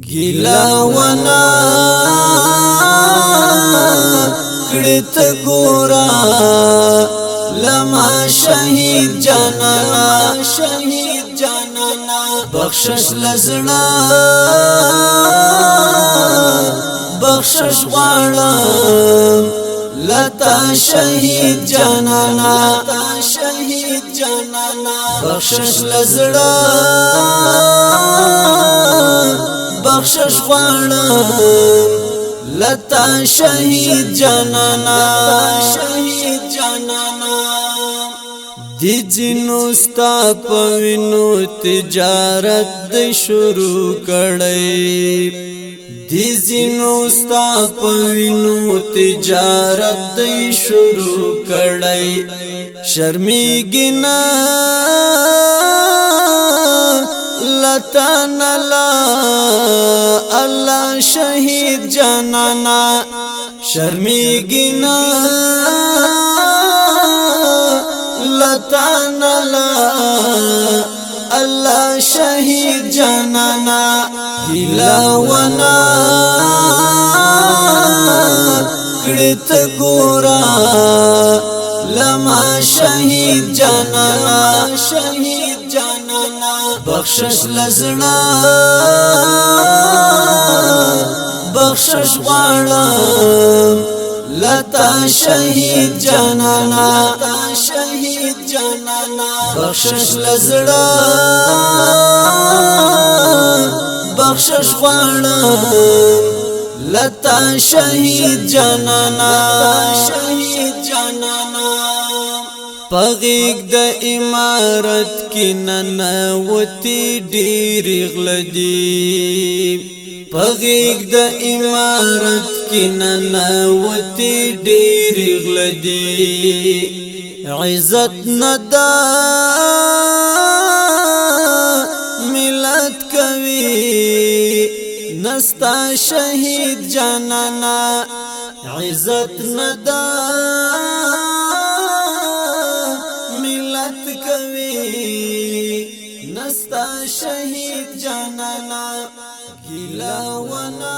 ګیلا ونا کړت ګورا لما شهید جانانا بخشش لزنا بخشش غواړم لتا شهید جانانا بخشش لزنا بخشش غواړم لتا شهید جانانا دی جنو ستا پوینو تجارت دی شروع کړی دی جنو ستا پوینو تجارت دی شروع کړی شرمیږي نه لتا نلا الله شهید جانانا شرمیږي نه لتا نلا الله شهید جانانا ګیلا ونا کړت ګورا لما شهید جانانا بخشش لزنا بخشش غواړم لتا شهید جانانا بخشش لزنا بخشش غواړم لتا شهید جانانا پغیگ د امارت کی ننوتی ډیر غلدی پغیگ د امارت کی ننوتی ډیر غلدی عزت ندا ملت کوي نستا شهید جانانا عزت ندا نستا شهید جانانا ګیلا ونا